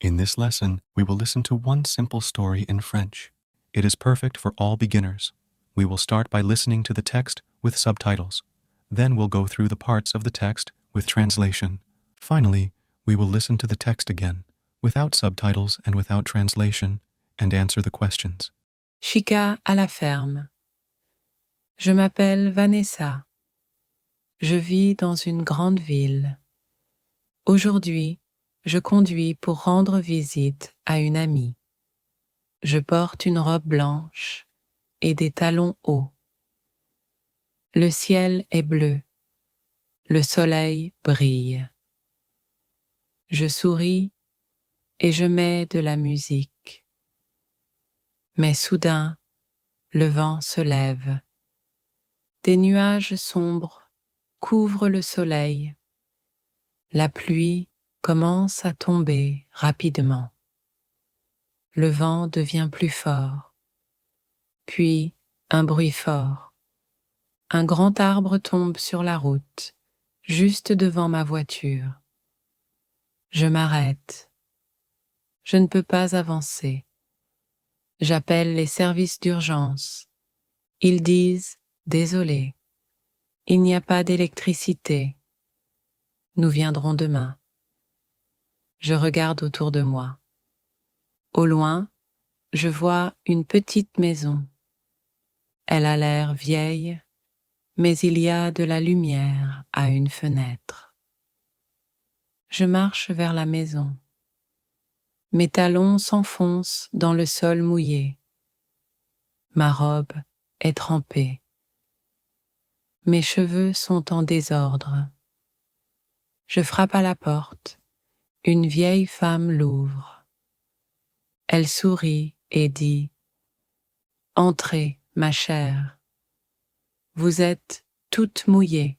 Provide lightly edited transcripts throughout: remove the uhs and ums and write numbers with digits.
In this lesson, we will listen to one simple story in French. It is perfect for all beginners. We will start by listening to the text with subtitles. Then we'll go through the parts of the text with translation. Finally, we will listen to the text again, without subtitles and without translation, and answer the questions. Chica à la ferme. Je m'appelle Vanessa. Je vis dans une grande ville. Aujourd'hui, je conduis pour rendre visite à une amie. Je porte une robe blanche et des talons hauts. Le ciel est bleu. Le soleil brille. Je souris et je mets de la musique. Mais soudain, le vent se lève. Des nuages sombres couvrent le soleil. La pluie commence à tomber rapidement. Le vent devient plus fort. Puis un bruit fort. Un grand arbre tombe sur la route, juste devant ma voiture. Je m'arrête. Je ne peux pas avancer. J'appelle les services d'urgence. Ils disent « Désolé, il n'y a pas d'électricité. Nous viendrons demain. » Je regarde autour de moi. Au loin, je vois une petite maison. Elle a l'air vieille, mais il y a de la lumière à une fenêtre. Je marche vers la maison. Mes talons s'enfoncent dans le sol mouillé. Ma robe est trempée. Mes cheveux sont en désordre. Je frappe à la porte. Une vieille femme l'ouvre. Elle sourit et dit « Entrez, ma chère. Vous êtes toute mouillée. »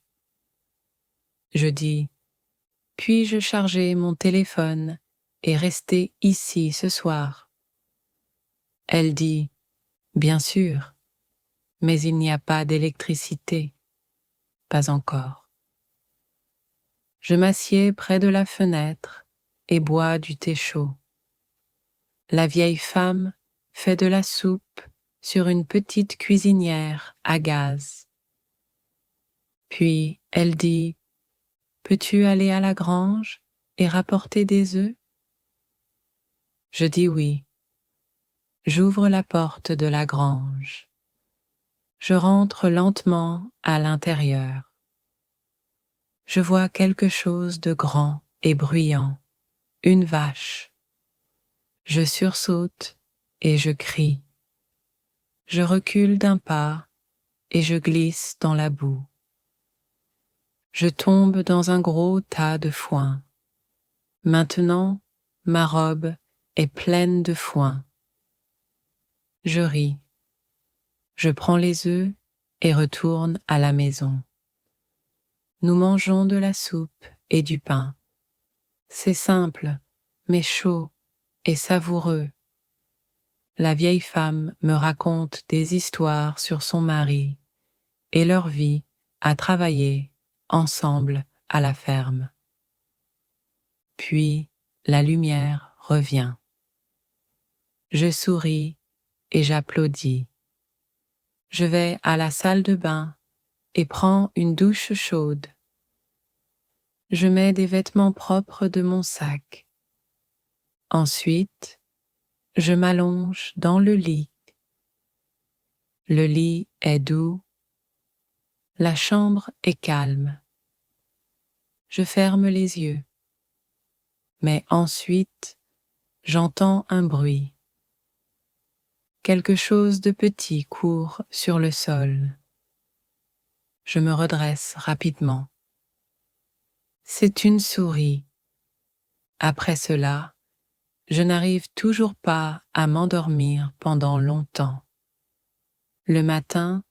Je dis « Puis-je charger mon téléphone et rester ici ce soir ?» Elle dit « Bien sûr, mais il n'y a pas d'électricité. » Pas encore. Je m'assieds près de la fenêtre et bois du thé chaud. La vieille femme fait de la soupe sur une petite cuisinière à gaz. Puis elle dit « Peux-tu aller à la grange et rapporter des œufs ?» Je dis oui. J'ouvre la porte de la grange. Je rentre lentement à l'intérieur. Je vois quelque chose de grand et bruyant, une vache. Je sursaute et je crie. Je recule d'un pas et je glisse dans la boue. Je tombe dans un gros tas de foin. Maintenant, ma robe est pleine de foin. Je ris. Je prends les œufs et retourne à la maison. Nous mangeons de la soupe et du pain. C'est simple, mais chaud et savoureux. La vieille femme me raconte des histoires sur son mari et leur vie à travailler ensemble à la ferme. Puis la lumière revient. Je souris et j'applaudis. Je vais à la salle de bain et prends une douche chaude. Je mets des vêtements propres de mon sac. Ensuite, je m'allonge dans le lit. Le lit est doux. La chambre est calme. Je ferme les yeux. Mais ensuite, j'entends un bruit. Quelque chose de petit court sur le sol. Je me redresse rapidement. C'est une souris. Après cela, je n'arrive toujours pas à m'endormir pendant longtemps. Le matin,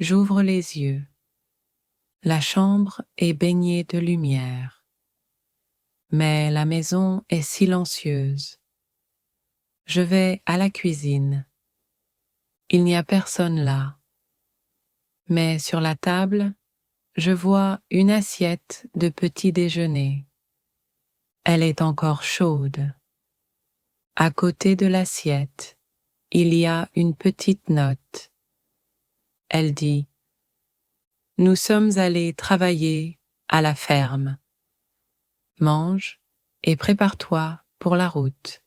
j'ouvre les yeux. La chambre est baignée de lumière. Mais la maison est silencieuse. Je vais à la cuisine. Il n'y a personne là. Mais sur la table, je vois une assiette de petit déjeuner. Elle est encore chaude. À côté de l'assiette, il y a une petite note. Elle dit: Nous sommes allés travailler à la ferme. Mange et prépare-toi pour la route.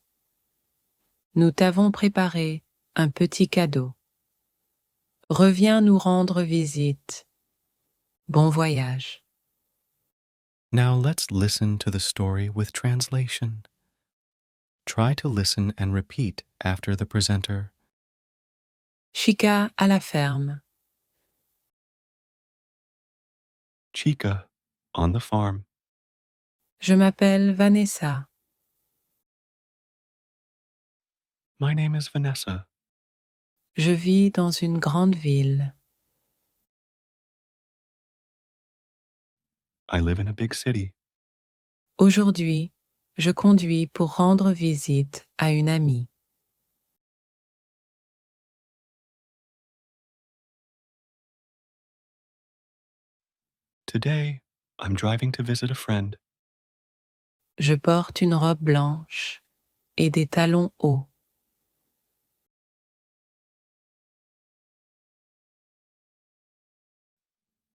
Nous t'avons préparé un petit cadeau. Reviens nous rendre visite. Bon voyage. Now let's listen to the story with translation. Try to listen and repeat after the presenter. Chica à la ferme. Chica on the farm. Je m'appelle Vanessa. My name is Vanessa. Je vis dans une grande ville. I live in a big city. Aujourd'hui, je conduis pour rendre visite à une amie. Today, I'm driving to visit a friend. Je porte une robe blanche et des talons hauts.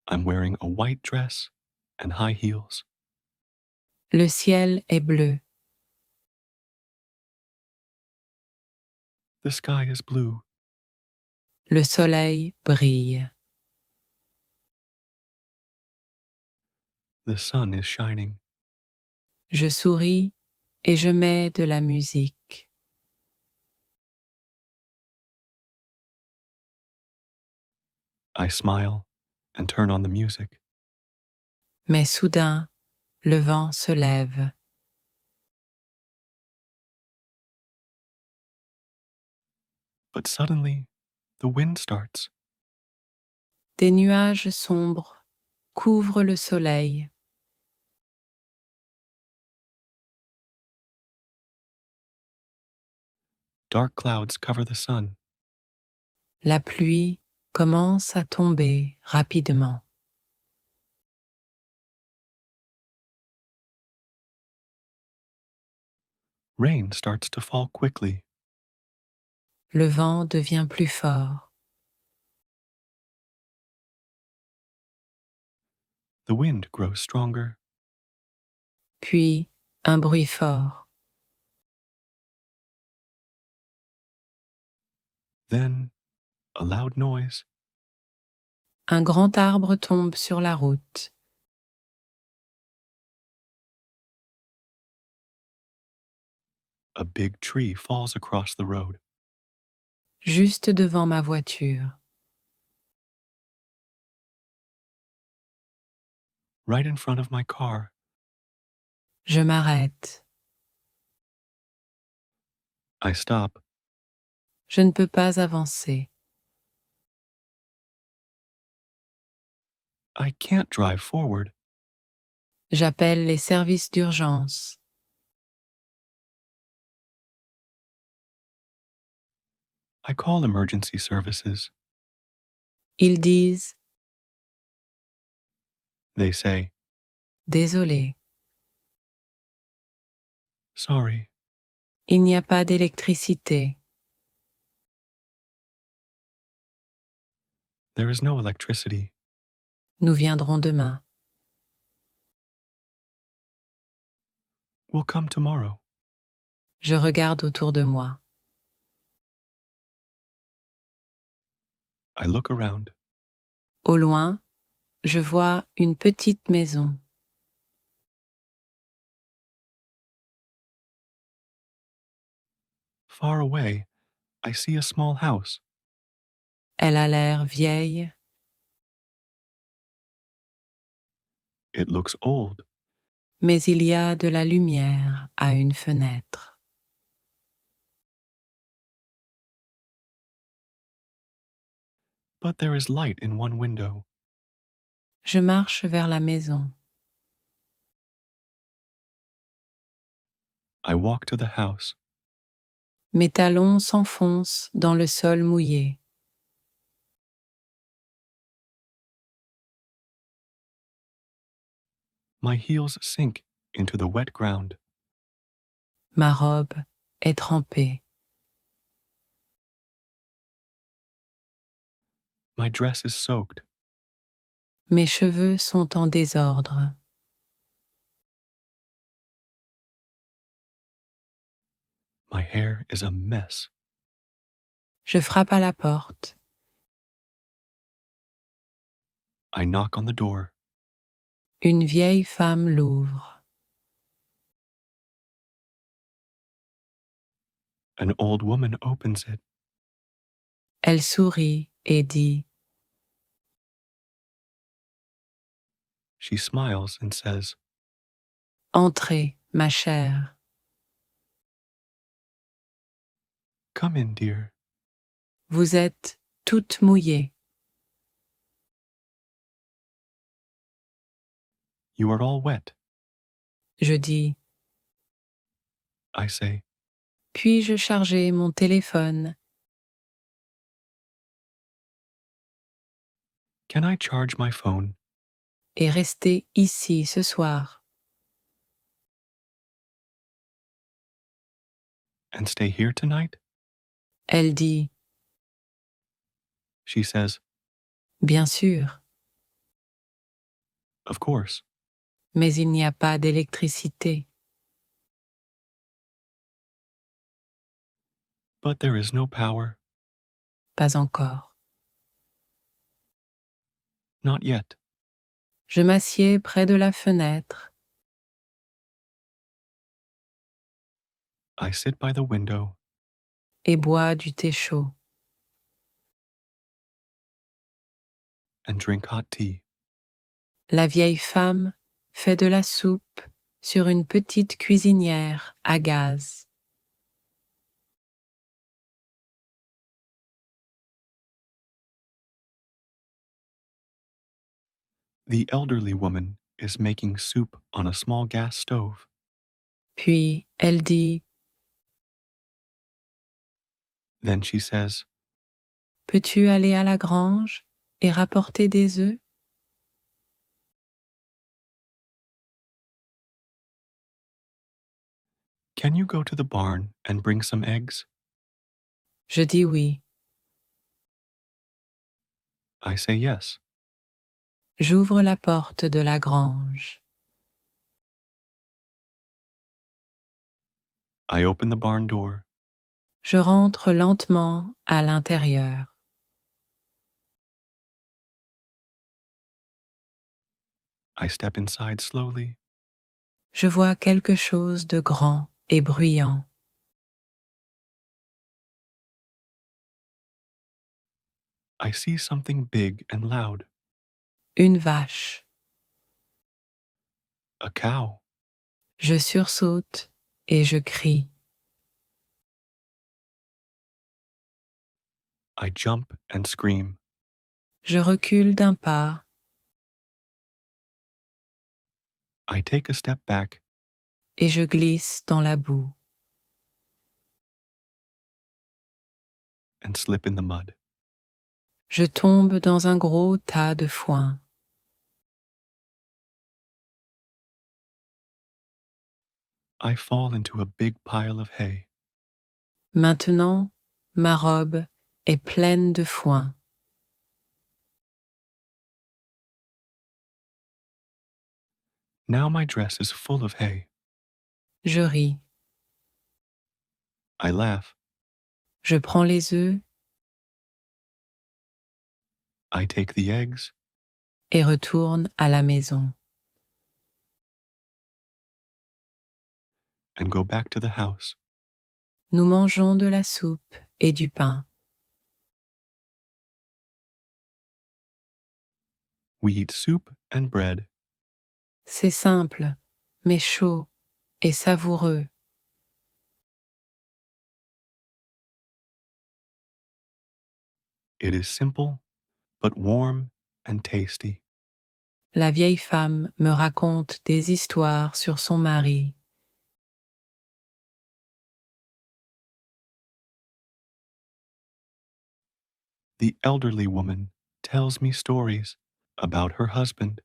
I'm wearing a white dress and high heels. Le ciel est bleu. The sky is blue. Le soleil brille. The sun is shining. Je souris et je mets de la musique. I smile and turn on the music. Mais soudain, le vent se lève. But suddenly, the wind starts. Des nuages sombres couvrent le soleil. Dark clouds cover the sun. La pluie commence à tomber rapidement. Rain starts to fall quickly. Le vent devient plus fort. The wind grows stronger. Puis, un bruit fort. Then, a loud noise. Un grand arbre tombe sur la route. A big tree falls across the road. Juste devant ma voiture. Right in front of my car. Je m'arrête. I stop. Je ne peux pas avancer. I can't drive forward. J'appelle les services d'urgence. I call emergency services. Ils disent: They say, Désolé, sorry, il n'y a pas d'électricité. there is no electricity. Nous viendrons demain. We'll come tomorrow. Je regarde autour de moi. I look around. Au loin, je vois une petite maison. Far away, I see a small house. Elle a l'air vieille, It looks old, mais il y a de la lumière à une fenêtre. but there is light in one window. Je marche vers la maison. I walk to the house. Mes talons s'enfoncent dans le sol mouillé. My heels sink into the wet ground. Ma robe est trempée. My dress is soaked. Mes cheveux sont en désordre. My hair is a mess. Je frappe à la porte. I knock on the door. Une vieille femme l'ouvre. An old woman opens it. Elle sourit et dit She smiles and says, « Entrez, ma chère. Come in, dear. Vous êtes toute mouillée. You are all wet. Je dis I say, « Puis-je charger mon téléphone ?» Can I charge my phone et rester ici ce soir. and stay here tonight? Elle dit She says, Bien sûr, Of course, mais il n'y a pas d'électricité. but there is no power. Pas encore. Not yet. Je m'assieds près de la fenêtre. I sit by the window Et bois du thé chaud. and drink hot tea. La vieille femme fait de la soupe sur une petite cuisinière à gaz. The elderly woman is making soup on a small gas stove. Puis elle dit Then she says, Peux-tu aller à la grange et rapporter des œufs? Can you go to the barn and bring some eggs? Je dis oui. I say yes. J'ouvre la porte de la grange. I open the barn door. Je rentre lentement à l'intérieur. I step inside slowly. Je vois quelque chose de grand et bruyant. I see something big and loud. Une vache. A cow. Je sursaute et je crie. I jump and scream. Je recule d'un pas I take a step back et je glisse dans la boue. and slip in the mud. Je tombe dans un gros tas de foin. I fall into a big pile of hay. Maintenant, ma robe est pleine de foin. Now my dress is full of hay. Je ris. I laugh. Je prends les œufs I take the eggs et retourne à la maison. and go back to the house. Nous mangeons de la soupe et du pain. We eat soup and bread. C'est simple, mais chaud et savoureux. It is simple, but warm and tasty. La vieille femme me raconte des histoires sur son mari. The elderly woman tells me stories about her husband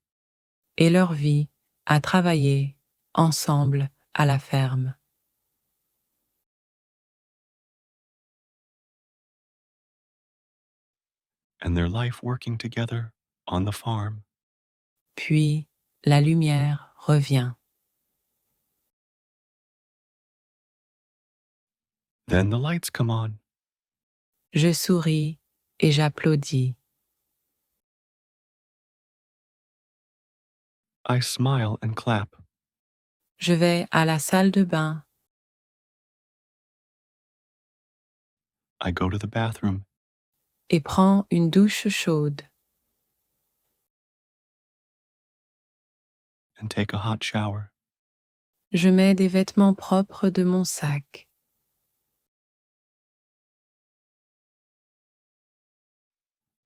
Et leur vie à travailler ensemble à la ferme. and their life working together on the farm. Puis la lumière revient. Then the lights come on. Je souris et j'applaudis. I smile and clap. Je vais à la salle de bain. I go to the bathroom Et prends une douche chaude. and take a hot shower. Je mets des vêtements propres de mon sac.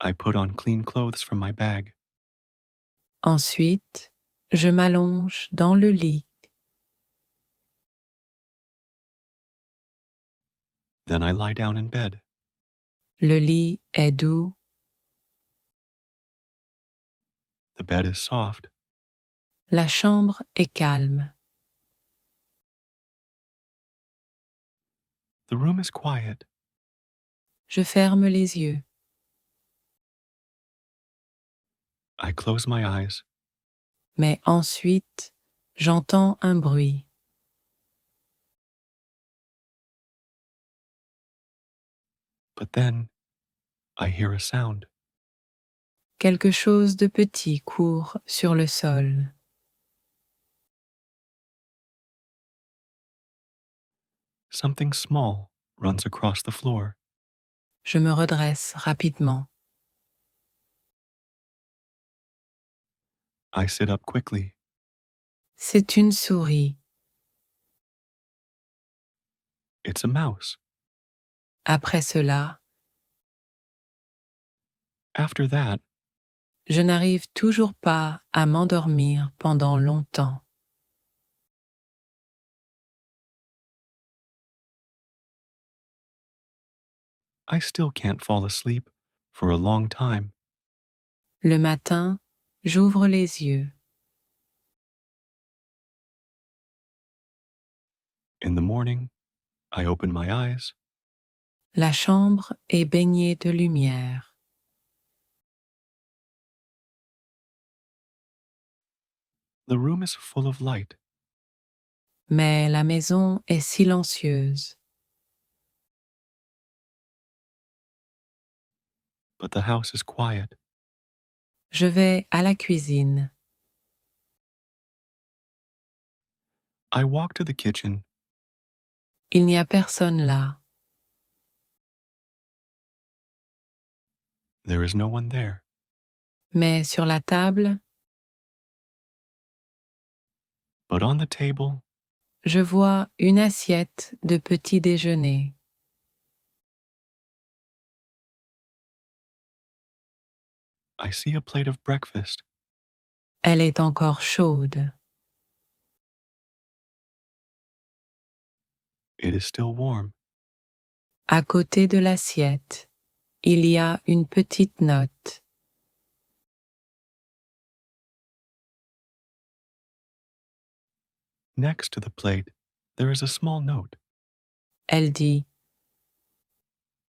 I put on clean clothes from my bag. Ensuite, je m'allonge dans le lit. Then I lie down in bed. Le lit est doux. The bed is soft. La chambre est calme. The room is quiet. Je ferme les yeux. I close my eyes. Mais ensuite, j'entends un bruit. But then I hear a sound. Quelque chose de petit court sur le sol. Something small runs across the floor. Je me redresse rapidement. I sit up quickly. C'est une souris. It's a mouse. Après cela, After that, je n'arrive toujours pas à m'endormir pendant longtemps. I still can't fall asleep for a long time. Le matin, j'ouvre les yeux. In the morning, I open my eyes. La chambre est baignée de lumière. The room is full of light, Mais la maison est silencieuse. but the house is quiet. Je vais à la cuisine. I walk to the kitchen. Il n'y a personne là. There is no one there. Mais sur la table, But on the table, je vois une assiette de petit déjeuner. I see a plate of breakfast. Elle est encore chaude. It is still warm. À côté de l'assiette, il y a une petite note. Next to the plate, there is a small note. Elle dit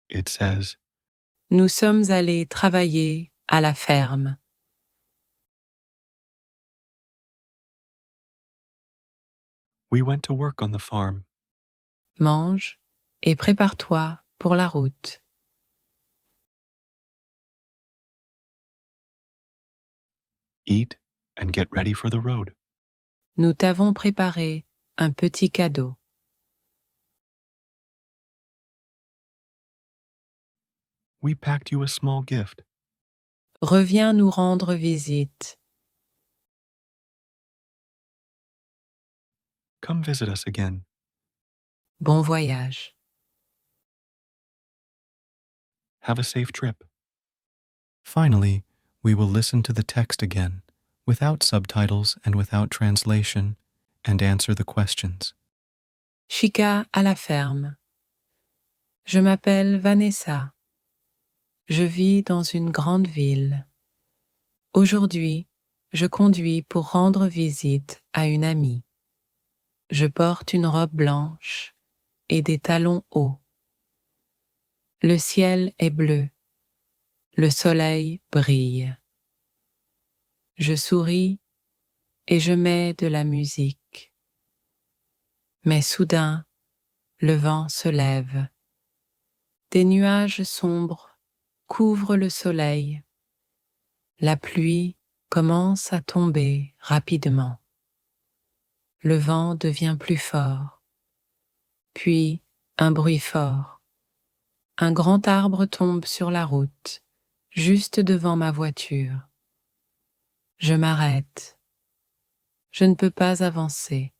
It says, « Nous sommes allés travailler à la ferme. We went to work on the farm. Mange et prépare-toi pour la route. Eat and get ready for the road. Nous t'avons préparé un petit cadeau. We packed you a small gift. Reviens nous rendre visite. Come visit us again. Bon voyage. Have a safe trip. Finally, we will listen to the text again, without subtitles and without translation, and answer the questions. Chica à la ferme. Je m'appelle Vanessa. Je vis dans une grande ville. Aujourd'hui, je conduis pour rendre visite à une amie. Je porte une robe blanche et des talons hauts. Le ciel est bleu. Le soleil brille. Je souris et je mets de la musique. Mais soudain, le vent se lève. Des nuages sombres couvrent le soleil. La pluie commence à tomber rapidement. Le vent devient plus fort. Puis, un bruit fort. Un grand arbre tombe sur la route, juste devant ma voiture. Je m'arrête. Je ne peux pas avancer.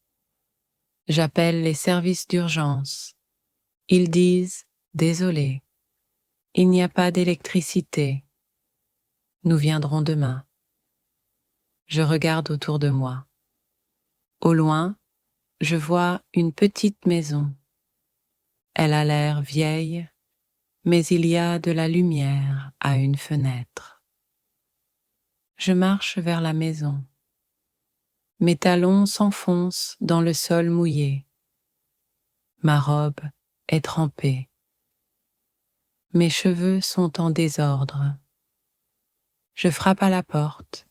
J'appelle les services d'urgence. Ils disent « Désolé, il n'y a pas d'électricité. Nous viendrons demain. » Je regarde autour de moi. Au loin, je vois une petite maison. Elle a l'air vieille, mais il y a de la lumière à une fenêtre. Je marche vers la maison. Mes talons s'enfoncent dans le sol mouillé. Ma robe est trempée. Mes cheveux sont en désordre. Je frappe à la porte.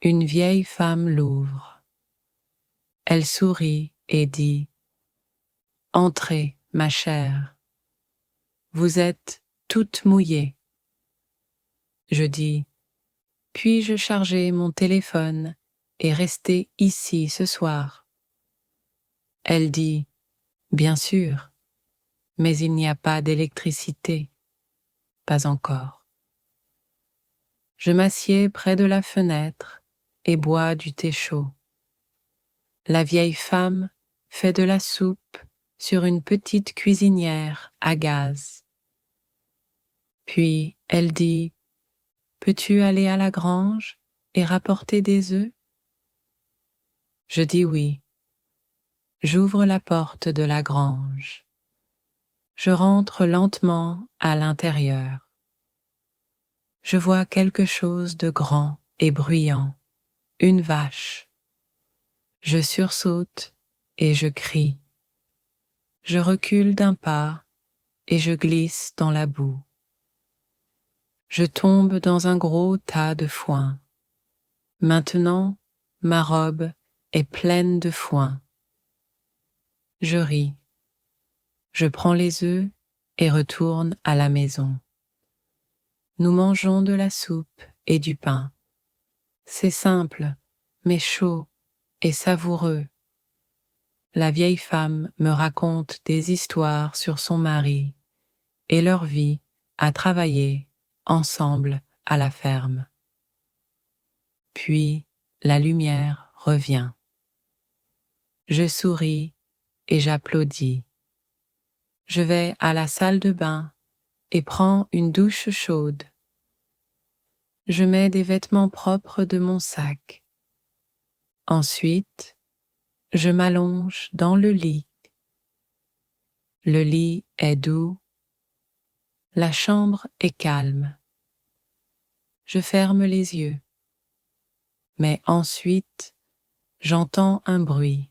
Une vieille femme l'ouvre. Elle sourit et dit « Entrez, ma chère. Vous êtes toute mouillée. » Je dis « Puis-je charger mon téléphone et rester ici ce soir ?» Elle dit « Bien sûr, mais il n'y a pas d'électricité. » Pas encore. Je m'assieds près de la fenêtre et bois du thé chaud. La vieille femme fait de la soupe sur une petite cuisinière à gaz. Puis elle dit « Peux-tu aller à la grange et rapporter des œufs ?» Je dis oui. J'ouvre la porte de la grange. Je rentre lentement à l'intérieur. Je vois quelque chose de grand et bruyant, une vache. Je sursaute et je crie. Je recule d'un pas et je glisse dans la boue. Je tombe dans un gros tas de foin. Maintenant, ma robe est pleine de foin. Je ris. Je prends les œufs et retourne à la maison. Nous mangeons de la soupe et du pain. C'est simple, mais chaud et savoureux. La vieille femme me raconte des histoires sur son mari et leur vie à travailler ensemble à la ferme. Puis la lumière revient. Je souris et j'applaudis. Je vais à la salle de bain et prends une douche chaude. Je mets des vêtements propres de mon sac. Ensuite, je m'allonge dans le lit. Le lit est doux. La chambre est calme. Je ferme les yeux. Mais ensuite, j'entends un bruit.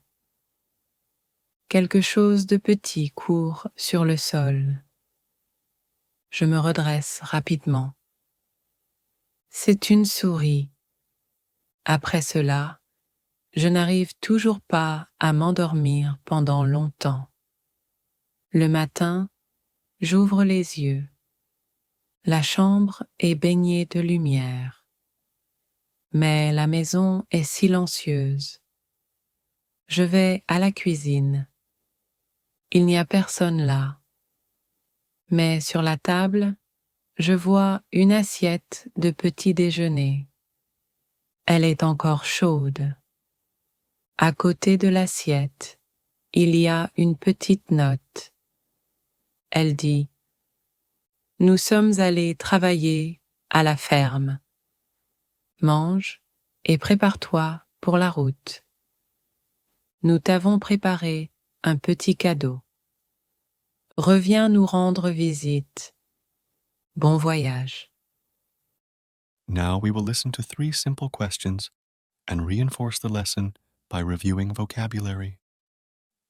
Quelque chose de petit court sur le sol. Je me redresse rapidement. C'est une souris. Après cela, je n'arrive toujours pas à m'endormir pendant longtemps. Le matin, j'ouvre les yeux. La chambre est baignée de lumière. Mais la maison est silencieuse. Je vais à la cuisine. Il n'y a personne là. Mais sur la table, je vois une assiette de petit déjeuner. Elle est encore chaude. À côté de l'assiette, il y a une petite note. Elle dit « Nous sommes allés travailler à la ferme. Mange et prépare-toi pour la route. Nous t'avons préparé un petit cadeau. Reviens nous rendre visite. Bon voyage. » Now we will listen to 3 simple questions and reinforce the lesson by reviewing vocabulary.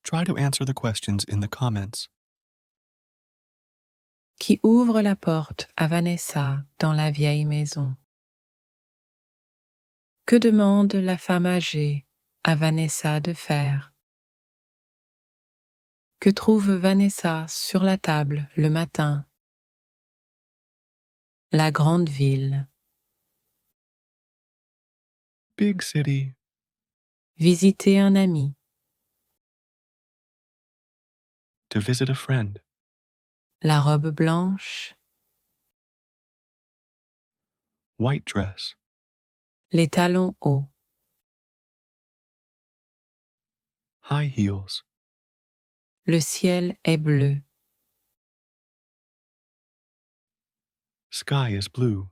Try to answer the questions in the comments. qui ouvre la porte à Vanessa dans la vieille maison. Que demande la femme âgée à Vanessa de faire? Que trouve Vanessa sur la table le matin? La grande ville. Big city. Visiter un ami. To visit a friend. La robe blanche. White dress. Les talons hauts. High heels. Le ciel est bleu. Sky is blue.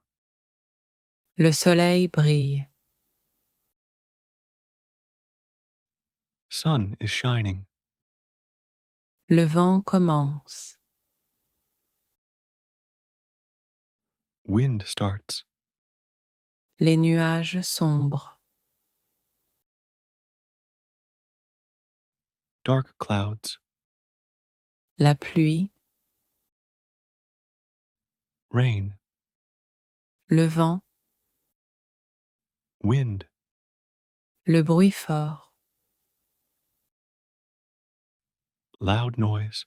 Le soleil brille. Sun is shining. Le vent commence. Wind starts. Les nuages sombres. Dark clouds. La pluie. Rain. Le vent. Wind. Le bruit fort. Loud noise.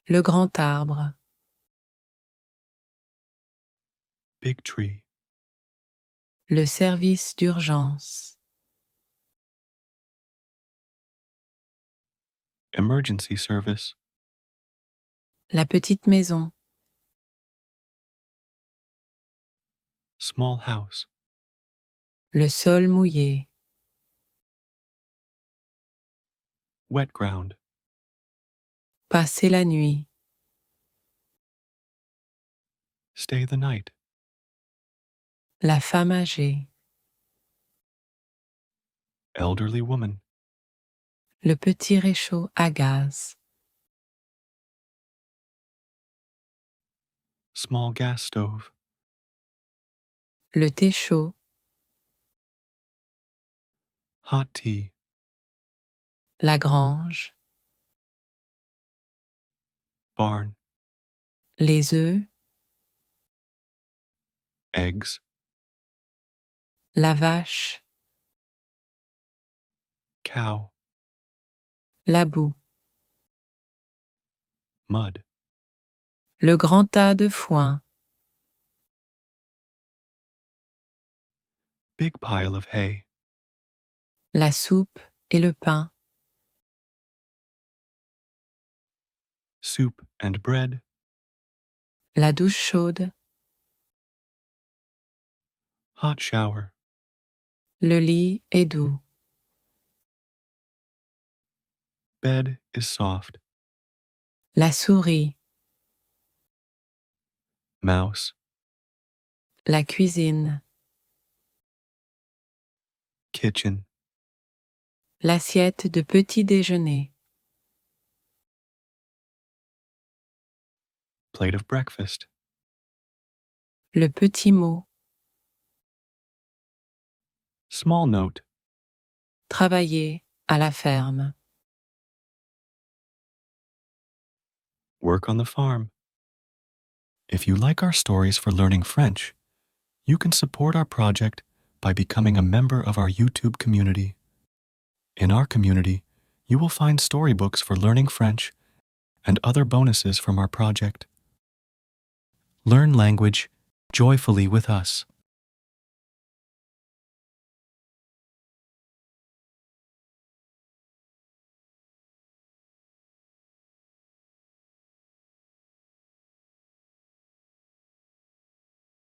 Le grand arbre. Big tree. Le service d'urgence. Emergency service. La petite maison. Small house. Le sol mouillé. Wet ground. Passer la nuit. Stay the night. La femme âgée. Elderly woman. Le petit réchaud à gaz. Small gas stove. Le thé chaud. Hot tea. La grange. Barn. Les œufs. Eggs. La vache. Cow. La boue. Mud. Le grand tas de foin. Big pile of hay. La soupe et le pain. Soup and bread. La douche chaude. Hot shower. Le lit est doux. Bed is soft. La souris. Mouse. La cuisine. Kitchen. L'assiette de petit déjeuner. Plate of breakfast. Le petit mot. Small note. Travailler à la ferme. Work on the farm. If you like our stories for learning French, you can support our project by becoming a member of our YouTube community. In our community, you will find storybooks for learning French and other bonuses from our project. Learn language joyfully with us.